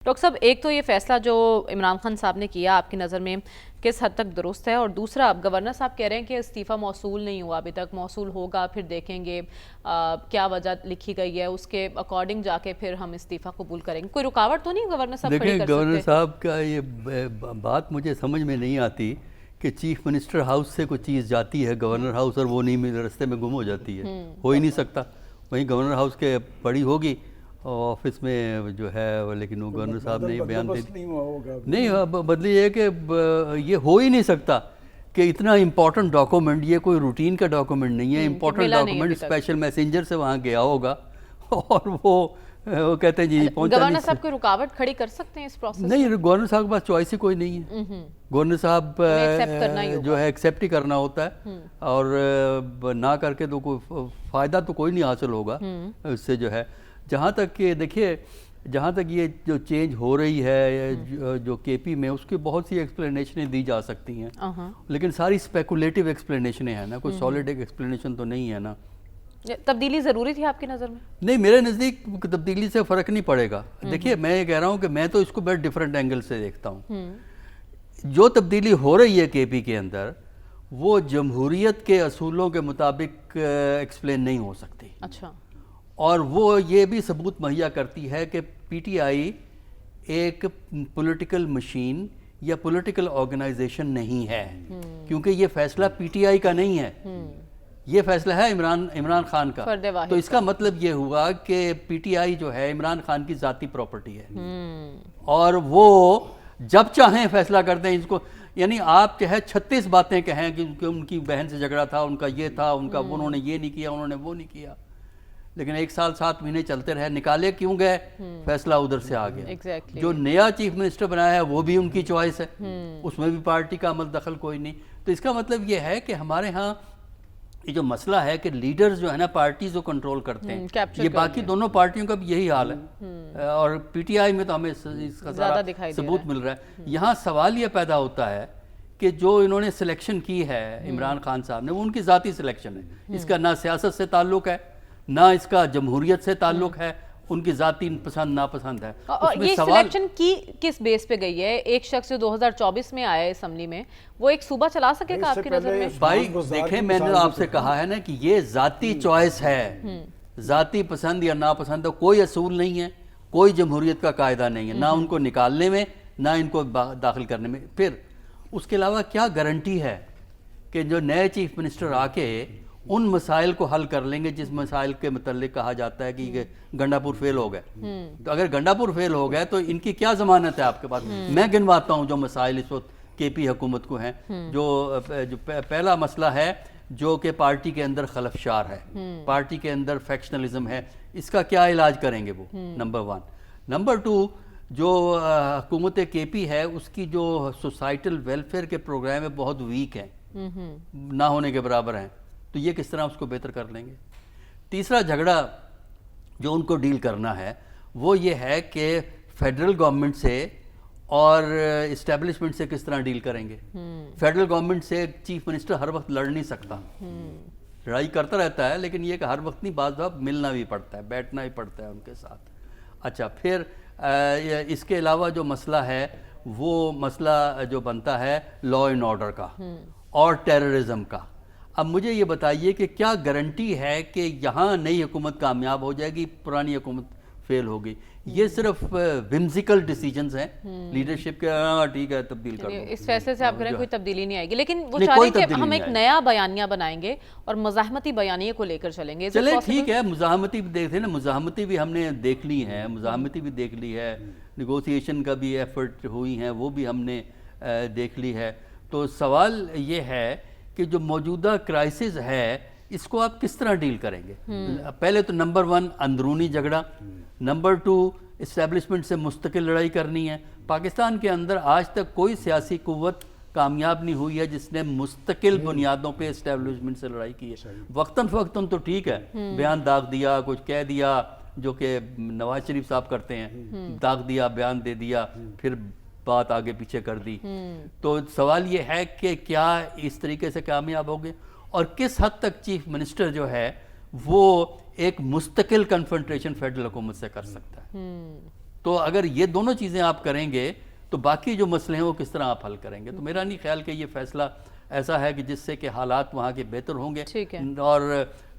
Doctor صاحب ایک تو یہ فیصلہ جو عمران خان صاحب نے کیا آپ کی نظر میں کس حد تک درست ہے، اور دوسرا اب گورنر صاحب کہہ رہے ہیں کہ استعفیٰ موصول نہیں ہوا ابھی تک، موصول ہوگا پھر دیکھیں گے کیا وجہ لکھی گئی ہے اس کے اکارڈنگ جا کے پھر ہم استعفیٰ قبول کریں گے. کوئی رکاوٹ تو نہیں گورنر صاحب کھڑی کر سکتے؟ گورنر صاحب کا یہ بات مجھے سمجھ میں نہیں آتی کہ چیف منسٹر ہاؤس سے کوئی چیز جاتی ہے گورنر ہاؤس اور وہ نہیں رستے میں گم ہو جاتی ہے. ہو ہی نہیں سکتا. وہیں گورنر ہاؤس کے پڑی ہوگی آفس میں جو ہے، لیکن وہ گورنر صاحب نے بیان دے نہیں بدلی یہ کہ یہ ہو ہی نہیں سکتا کہ اتنا امپورٹنٹ ڈاکومنٹ، یہ کوئی روٹین کا ڈاکومنٹ نہیں ہے، امپورٹنٹ ڈاکومنٹ اسپیشل میسنجر سے وہاں گیا ہوگا اور وہ کہتے ہیں جی پہنچا نہیں. گورنر صاحب کوئی رکاوٹ کھڑی کر سکتے ہیں اس پروسیس؟ نہیں، گورنر صاحب کے پاس چوائس ہی کوئی نہیں ہے. گورنر صاحب جو ہے ایکسیپٹ ہی کرنا ہوتا ہے، اور نہ کر کے تو کوئی فائدہ تو کوئی نہیں حاصل ہوگا اس سے. جو ہے جہاں تک کہ دیکھیے، جہاں تک یہ جو چینج ہو رہی ہے جو کے پی میں، اس کی بہت سی ایکسپلینیشنیں دی جا سکتی ہیں، لیکن ساری اسپیکولیٹو ایکسپلینیشنیں ہیں نا، کوئی سالڈ ایکسپلینیشن تو نہیں ہے نا. تبدیلی ضروری تھی آپ کی نظر میں؟ نہیں، میرے نزدیک تبدیلی سے فرق نہیں پڑے گا. دیکھیے میں یہ کہہ رہا ہوں کہ میں تو اس کو بڑے ڈفرینٹ اینگل سے دیکھتا ہوں. جو تبدیلی ہو رہی ہے کے پی کے اندر، وہ جمہوریت کے اصولوں کے مطابق ایکسپلین نہیں ہو سکتی. اچھا. اور وہ یہ بھی ثبوت مہیا کرتی ہے کہ پی ٹی آئی ایک پولیٹیکل مشین یا پولیٹیکل آرگنائزیشن نہیں ہے، کیونکہ یہ فیصلہ پی ٹی آئی کا نہیں ہے، یہ فیصلہ ہے عمران خان کا. تو اس کا مطلب یہ ہوا کہ پی ٹی آئی جو ہے عمران خان کی ذاتی پراپرٹی ہے، اور وہ جب چاہیں فیصلہ کرتے ہیں اس کو. یعنی آپ چاہے 36 باتیں کہیں کہ ان کی بہن سے جھگڑا تھا، ان کا یہ تھا، ان کا انہوں نے یہ نہیں کیا، انہوں نے وہ نہیں کیا، لیکن 1 سال 7 مہینے چلتے رہے، نکالے کیوں گئے؟ فیصلہ ادھر سے آ گیا. جو نیا چیف منسٹر بنایا ہے وہ بھی ان کی چوائس ہے، اس میں بھی پارٹی کا عمل دخل کوئی نہیں. تو اس کا مطلب یہ ہے کہ ہمارے ہاں یہ جو مسئلہ ہے کہ لیڈرز جو ہے نا پارٹیز کو کنٹرول کرتے ہیں، یہ باقی دونوں پارٹیوں کا بھی یہی حال ہے، اور پی ٹی آئی میں تو ہمیں اس کا سارا ثبوت مل رہا ہے. یہاں سوال یہ پیدا ہوتا ہے کہ جو انہوں نے سلیکشن کی ہے عمران خان صاحب نے، وہ ان کی ذاتی سلیکشن ہے، اس کا نہ سیاست سے تعلق ہے، نہ اس کا جمہوریت سے تعلق ہے، ان کی ذاتی پسند ناپسند ہے. اور یہ سلیکشن کی کس بیس پہ گئی ہے؟ ایک شخص جو 2024 میں آیا ہے اسمبلی میں، وہ ایک صوبہ چلا سکے گا آپ کی نظر میں؟ بھائی دیکھیں، میں نے آپ سے کہا ہے نا کہ یہ ذاتی چوائس ہے، ذاتی پسند یا ناپسند، کوئی اصول نہیں ہے، کوئی جمہوریت کا قاعدہ نہیں ہے، نہ ان کو نکالنے میں نہ ان کو داخل کرنے میں. پھر اس کے علاوہ کیا گارنٹی ہے کہ جو نئے چیف منسٹر آ کے ان مسائل کو حل کر لیں گے جس مسائل کے متعلق کہا جاتا ہے کہ گنڈا پور فیل ہو گئے؟ تو اگر گنڈا پور فیل ہو گئے تو ان کی کیا ضمانت ہے آپ کے پاس؟ میں گنواتا ہوں جو مسائل اس وقت کے پی حکومت کو ہیں. جو پہلا مسئلہ ہے جو کہ پارٹی کے اندر خلفشار ہے، پارٹی کے اندر فیکشنلزم ہے، اس کا کیا علاج کریں گے وہ؟ نمبر 1. نمبر 2، جو حکومت کے پی ہے اس کی جو سوسائٹل ویلفیئر کے پروگرام ہے بہت ویک ہیں، نہ ہونے کے برابر ہیں. تو یہ کس طرح اس کو بہتر کر لیں گے؟ تیسرا جھگڑا جو ان کو ڈیل کرنا ہے وہ یہ ہے کہ فیڈرل گورنمنٹ سے اور اسٹیبلشمنٹ سے کس طرح ڈیل کریں گے. فیڈرل گورنمنٹ سے چیف منسٹر ہر وقت لڑ نہیں سکتا، لڑائی کرتا رہتا ہے، لیکن یہ کہ ہر وقت نہیں، بعض وقت ملنا بھی پڑتا ہے، بیٹھنا بھی پڑتا ہے ان کے ساتھ. اچھا، پھر اس کے علاوہ جو مسئلہ ہے وہ مسئلہ جو بنتا ہے لا اینڈ آرڈر کا اور ٹیررزم کا. اب مجھے یہ بتائیے کہ کیا گارنٹی ہے کہ یہاں نئی حکومت کامیاب ہو جائے گی، پرانی حکومت فیل ہوگی؟ یہ صرف ومزیکل ڈیسیجنز ہیں لیڈرشپ کے. ٹھیک ہے، تبدیل کر دو. اس فیصلے سے آپ کہہ رہے ہیں کوئی تبدیلی نہیں آئے گی، لیکن وہ چاہ رہے ہیں کہ ہم ایک نیا بیانیہ بنائیں گے اور مزاحمتی بیانیے کو لے کر چلیں گے. چلے ٹھیک ہے، مزاحمتی بھی دیکھتے ہیں نا، مزاحمتی بھی ہم نے دیکھ لی ہے، مزاحمتی بھی دیکھ لی ہے، نیگوسیشن کا بھی ایفرٹ ہوئی ہیں وہ بھی ہم نے دیکھ لی ہے. تو سوال یہ ہے کہ جو موجودہ کرائسس ہے اس کو آپ کس طرح ڈیل کریں گے؟ پہلے تو نمبر 1 اندرونی جھگڑا، نمبر 2 اسٹیبلشمنٹ سے مستقل لڑائی کرنی ہے. پاکستان کے اندر آج تک کوئی سیاسی قوت کامیاب نہیں ہوئی ہے جس نے مستقل بنیادوں پہ اسٹیبلشمنٹ سے لڑائی کی ہے. وقتاً فوقتاً تو ٹھیک ہے، بیان داغ دیا، کچھ کہہ دیا، جو کہ نواز شریف صاحب کرتے ہیں، داغ دیا، بیان دے دیا، پھر بات آگے پیچھے کر دی. تو سوال یہ ہے کہ کیا اس طریقے سے کامیاب ہوگے، اور کس حد تک چیف منسٹر جو ہے وہ ایک مستقل کنفرنٹریشن فیڈرل حکومت سے کر سکتا ہے. تو تو اگر یہ دونوں چیزیں آپ کریں گے تو باقی جو مسئلے ہیں وہ کس طرح آپ حل کریں گے. تو میرا نہیں خیال کہ یہ فیصلہ ایسا ہے کہ جس سے کہ حالات وہاں کے بہتر ہوں گے, اور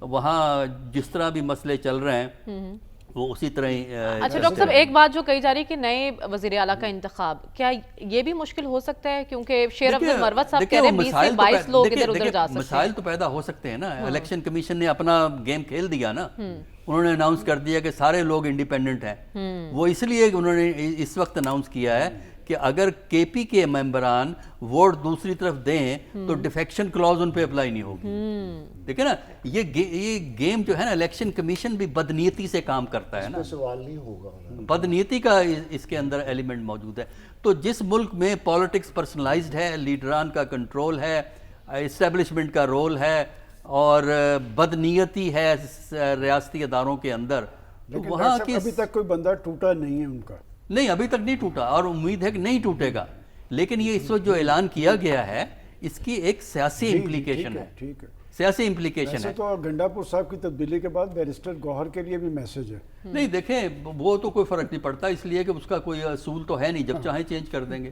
وہاں جس طرح بھی مسئلے چل رہے ہیں وہ اسی طرح ہی. اچھا ڈاکٹر صاحب, ایک بات جو کہی جا رہی ہے کہ نئے وزیر اعلیٰ کا انتخاب, کیا یہ بھی مشکل ہو سکتا ہے؟ کیونکہ شیر افضل مروت صاحب کہہ رہے ہیں 20 سے 22 لوگ ادھر ادھر جا سکتے ہیں. مسائل تو پیدا ہو سکتے ہیں نا. الیکشن کمیشن نے اپنا گیم کھیل دیا نا, انہوں نے اناؤنس کر دیا کہ سارے لوگ انڈیپینڈنٹ ہیں. وہ اس لیے انہوں نے اس وقت اناؤنس کیا ہے کہ اگر کے پی کے ممبران ووٹ دوسری طرف دیں تو ڈیفیکشن کلاز ان پہ اپلائی نہیں ہوگی. دیکھیں نا, یہ گیم جو ہے نا, الیکشن کمیشن بھی بدنیتی سے کام کرتا ہے نا, سوال نہیں ہوگا, بدنیتی کا اس کے اندر ایلیمنٹ موجود ہے. تو جس ملک میں پالیٹکس پرسنلائزڈ ہے, لیڈران کا کنٹرول ہے, اسٹیبلشمنٹ کا رول ہے, اور بدنیتی ہے ریاستی اداروں کے اندر, تو وہاں کی ابھی تک کوئی بندہ ٹوٹا نہیں ہے ان کا. نہیں, ابھی تک نہیں ٹوٹا, اور امید ہے کہ نہیں ٹوٹے گا. لیکن یہ اس وقت جو اعلان کیا گیا ہے اس کی ایک سیاسی امپلیکیشن ہے. ٹھیک ہے, سیاسی امپلیکیشن ہے. ویسے تو گنڈا پور صاحب کی تبدیلی کے بعد بیرسٹر گوہر کے لیے بھی میسج ہے. نہیں دیکھیں, وہ تو کوئی فرق نہیں پڑتا, اس لیے کہ اس کا کوئی اصول تو ہے نہیں, جب چاہیں چینج کر دیں گے.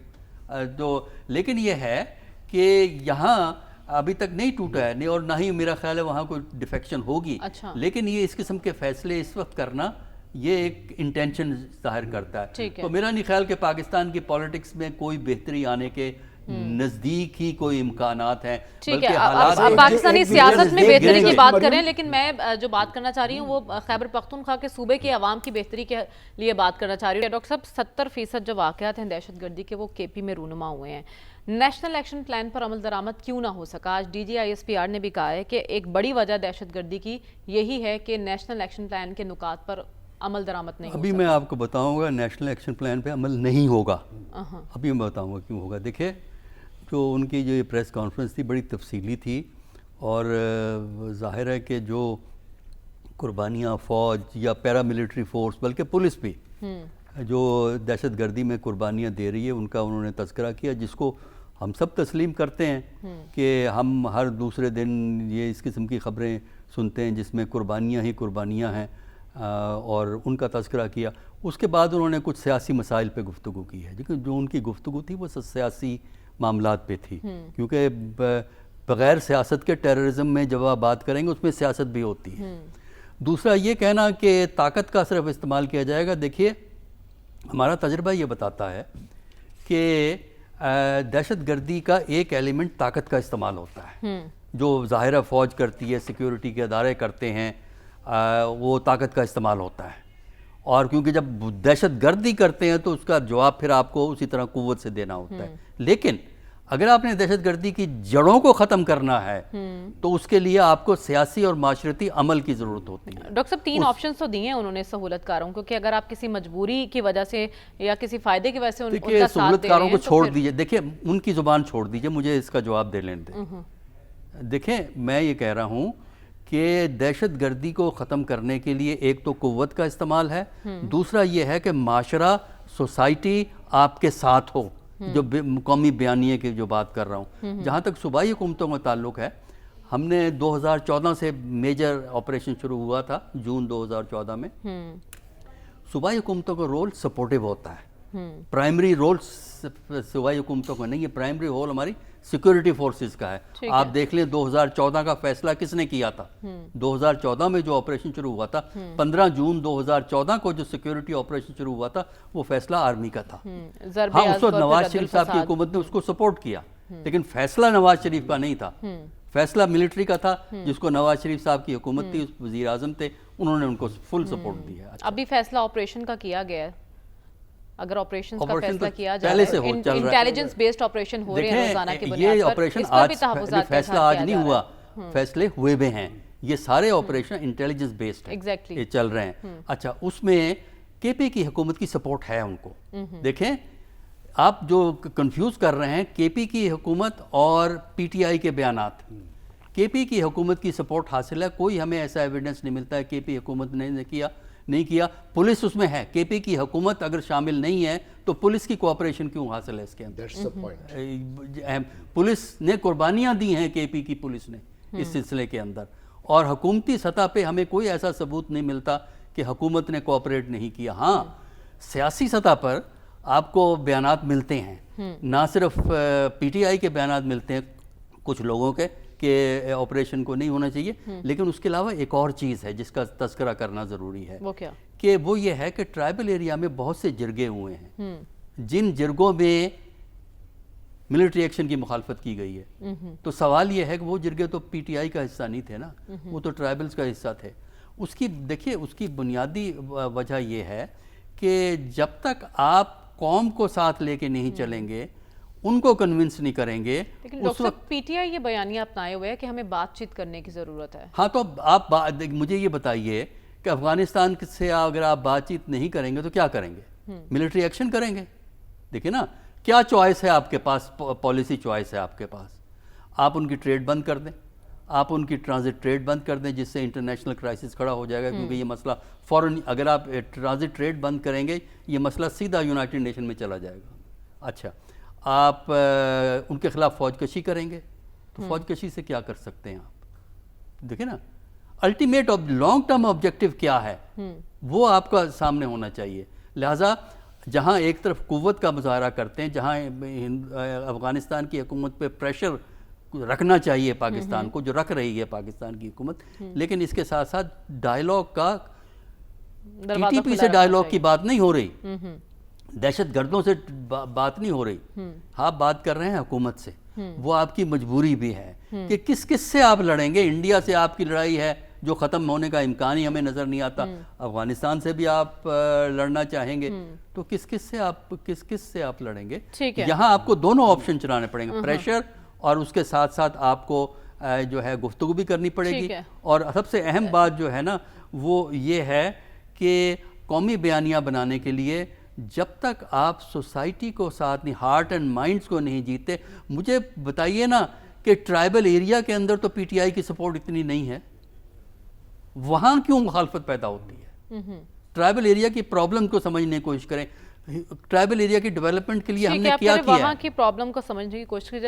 تو لیکن یہ ہے کہ یہاں ابھی تک نہیں ٹوٹا ہے, نہیں, اور نہ ہی میرا خیال ہے وہاں کوئی ڈیفیکشن ہوگی. لیکن یہ اس قسم کے فیصلے اس وقت کرنا یہ ایک انٹینشن ظاہر کرتا ہے. تو میرا نہیں خیال کہ پاکستان کی پالیٹکس میں کوئی بہتری آنے کے نزدیک ہی کوئی امکانات ہیں. ٹھیک ہے, آپ پاکستانی سیاست میں بہتری کی بات کریں, لیکن میں جو بات کرنا چاہ رہی ہوں وہ خیبر پختونخوا کے صوبے کے عوام کی بہتری کے لیے بات کرنا چاہ رہی ہوں. ڈاکٹر صاحب 70% جو واقعات ہیں دہشت گردی کے وہ کے پی میں رونما ہوئے ہیں. نیشنل ایکشن پلان پر عمل درآمد کیوں نہ ہو سکا؟ آج D G I S P R نے بھی کہا ہے کہ ایک بڑی وجہ دہشت گردی کی یہی ہے کہ نیشنل ایکشن پلان کے نکات پر عمل درآمد نہیں ہو سکا. ابھی میں آپ کو بتاؤں گا نیشنل ایکشن پلان پہ عمل نہیں ہوگا. ابھی میں بتاؤں گا کیوں ہوگا. دیکھیں, جو ان کی جو پریس کانفرنس تھی بڑی تفصیلی تھی, اور ظاہر ہے کہ جو قربانیاں فوج یا پیرا ملٹری فورس, بلکہ پولیس بھی جو دہشت گردی میں قربانیاں دے رہی ہے, ان کا انہوں نے تذکرہ کیا, جس کو ہم سب تسلیم کرتے ہیں کہ ہم ہر دوسرے دن یہ اس قسم کی خبریں سنتے ہیں جس میں قربانیاں ہی قربانیاں ہیں, اور ان کا تذکرہ کیا. اس کے بعد انہوں نے کچھ سیاسی مسائل پہ گفتگو کی ہے, لیکن جو ان کی گفتگو تھی وہ سیاسی معاملات پہ تھی, کیونکہ بغیر سیاست کے ٹیررزم میں جب آپ بات کریں گے اس میں سیاست بھی ہوتی ہے. دوسرا یہ کہنا کہ طاقت کا صرف استعمال کیا جائے گا, دیکھیے ہمارا تجربہ یہ بتاتا ہے کہ دہشت گردی کا ایک ایلیمنٹ طاقت کا استعمال ہوتا ہے, جو ظاہرہ فوج کرتی ہے, سیکیورٹی کے ادارے کرتے ہیں, وہ طاقت کا استعمال ہوتا ہے. اور کیونکہ جب دہشت گردی کرتے ہیں تو اس کا جواب پھر آپ کو اسی طرح قوت سے دینا ہوتا ہے. لیکن اگر آپ نے دہشت گردی کی جڑوں کو ختم کرنا ہے تو اس کے لیے آپ کو سیاسی اور معاشرتی عمل کی ضرورت ہوتی ہے. ڈاکٹر صاحب 3 آپشنز تو دیے ہیں انہوں نے سہولت کاروں کو, کہ اگر آپ کسی مجبوری کی وجہ سے یا کسی فائدے کی وجہ سے ان کا ساتھ دے رہے ہیں, سہولت کاروں کو چھوڑ دیجئے. دیکھیں ان کی زبان چھوڑ دیجئے, مجھے اس کا جواب دے لیں دیں. دیکھیں میں یہ کہہ رہا ہوں کہ دہشت گردی کو ختم کرنے کے لیے ایک تو قوت کا استعمال ہے, دوسرا یہ ہے کہ معاشرہ, سوسائٹی آپ کے ساتھ ہو. جو قومی بیانیے کی جو بات کر رہا ہوں, جہاں تک صوبائی حکومتوں کا تعلق ہے, ہم نے 2014 سے میجر آپریشن شروع ہوا تھا, جون 2014 میں. صوبائی حکومتوں کا رول سپورٹیو ہوتا ہے, پرائمری رول صوبائی حکومتوں کا نہیں ہے, پرائمری رول ہماری سیکورٹی فورسز کا ہے. آپ دیکھ لیں 2014 کا فیصلہ کس نے کیا تھا؟ 2014 میں جو آپریشن شروع ہوا تھا, 15 جون 2014 کو جو سیکورٹی آپریشن شروع ہوا تھا, وہ فیصلہ آرمی کا تھا. ہاں, اس وقت نواز شریف صاحب کی حکومت نے اس کو سپورٹ کیا, لیکن فیصلہ نواز شریف کا نہیں تھا, فیصلہ ملٹری کا تھا, جس کو نواز شریف صاحب کی حکومت تھی, وزیر اعظم تھے, انہوں نے ان کو فل سپورٹ دیا. ابھی فیصلہ آپریشن کا کیا گیا ہے, اگر آپریشن کا فیصلہ کیا جائے, انٹیلیجنس بیسڈ آپریشن ہو رہے ہیں روزانہ کے بنیاد پر, اس پر بھی تحفظات کا فیصلہ آج نہیں ہوا, فیصلے ہوئے بھی ہیں. یہ سارے آپریشن انٹیلیجنس بیسڈ ہیں, یہ چل رہے ہیں. اچھا, اس میں کے پی کی حکومت کی سپورٹ ہے ان کو. دیکھیں آپ جو کنفیوز کر رہے ہیں کے پی کی حکومت اور پی ٹی آئی کے بیانات. کے پی کی حکومت کی سپورٹ حاصل ہے, کوئی ہمیں ایسا ایویڈنس نہیں ملتا ہے کہ پی حکومت نے نہیں کیا. پولیس اس میں ہے, کے پی کی حکومت اگر شامل نہیں ہے تو پولیس کی کوآپریشن کیوں حاصل ہے اس کے اندر؟ پولیس نے قربانیاں دی ہیں کے پی کی پولیس نے اس سلسلے کے اندر, اور حکومتی سطح پہ ہمیں کوئی ایسا ثبوت نہیں ملتا کہ حکومت نے کوآپریٹ نہیں کیا. ہاں, سیاسی سطح پر آپ کو بیانات ملتے ہیں، نہ صرف پی ٹی آئی کے بیانات ملتے ہیں کچھ لوگوں کے کہ آپریشن کو نہیں ہونا چاہیے، لیکن اس کے علاوہ ایک اور چیز ہے جس کا تذکرہ کرنا ضروری ہے، وہ کیا؟ کہ وہ یہ ہے کہ ٹرائبل ایریا میں بہت سے جرگے ہوئے ہیں، جن جرگوں میں ملٹری ایکشن کی مخالفت کی گئی ہے، تو سوال یہ ہے کہ وہ جرگے تو پی ٹی آئی کا حصہ نہیں تھے نا، وہ تو ٹرائبلز کا حصہ تھے۔ اس کی دیکھیے اس کی بنیادی وجہ یہ ہے کہ جب تک آپ قوم کو ساتھ لے کے نہیں چلیں گے، ان کو کنونس نہیں کریں گے، لیکن ڈاکٹر صاحب پی ٹی آئی یہ بیانیہ اپنائے ہوئے ہے کہ ہمیں بات چیت کرنے کی ضرورت ہے۔ ہاں تو آپ مجھے یہ بتائیے کہ افغانستان سے اگر آپ بات چیت نہیں کریں گے تو کیا کریں گے؟ ملٹری ایکشن کریں گے؟ دیکھیں نا کیا چوائس ہے آپ کے پاس، پالیسی چوائس ہے آپ کے پاس۔ آپ ان کی ٹریڈ بند کر دیں، آپ ان کی ٹرانزٹ ٹریڈ بند کر دیں، جس سے انٹرنیشنل کرائسس کھڑا ہو جائے گا، کیونکہ یہ مسئلہ فوراً اگر آپ ٹرانزٹ ٹریڈ بند کریں گے یہ مسئلہ سیدھا یونائٹڈ نیشن میں چلا جائے گا۔ اچھا، آپ ان کے خلاف فوج کشی کریں گے تو فوج کشی سے کیا کر سکتے ہیں آپ؟ دیکھیں نا الٹیمیٹ لانگ ٹرم آبجیکٹیو کیا ہے وہ آپ کا سامنے ہونا چاہیے۔ لہٰذا جہاں ایک طرف قوت کا مظاہرہ کرتے ہیں، جہاں افغانستان کی حکومت پہ پریشر رکھنا چاہیے پاکستان کو، جو رکھ رہی ہے پاکستان کی حکومت، لیکن اس کے ساتھ ساتھ ڈائیلاگ کا ٹی ٹی پی سے ڈائیلاگ کی بات نہیں ہو رہی، دہشت گردوں سے بات نہیں ہو رہی، آپ بات کر رہے ہیں حکومت سے۔ وہ آپ کی مجبوری بھی ہے کہ کس کس سے آپ لڑیں گے۔ انڈیا سے آپ کی لڑائی ہے جو ختم ہونے کا امکان ہی ہمیں نظر نہیں آتا، افغانستان سے بھی آپ لڑنا چاہیں گے تو کس کس سے آپ لڑیں گے؟ یہاں آپ کو دونوں آپشن چلانے پڑیں گے، پریشر اور اس کے ساتھ ساتھ آپ کو جو ہے گفتگو بھی کرنی پڑے گی۔ اور سب سے اہم بات جو ہے نا وہ یہ ہے کہ قومی بیانیہ بنانے کے لیے جب تک آپ سوسائٹی کو ساتھ نہیں، ہارٹ اینڈ مائنڈز کو نہیں جیتے، مجھے بتائیے نا کہ ٹرائبل ایریا کے اندر تو پی ٹی آئی کی سپورٹ اتنی نہیں ہے، وہاں کیوں مخالفت پیدا ہوتی ہے؟ ٹرائبل ایریا کی پرابلم کو سمجھنے کی کوشش کریں، ٹرائبل ایریا کی ڈیولپمنٹ کے لیے ہم نے کیا کیا ہے۔ وہاں کی پرابلم کو سمجھنے کی کوشش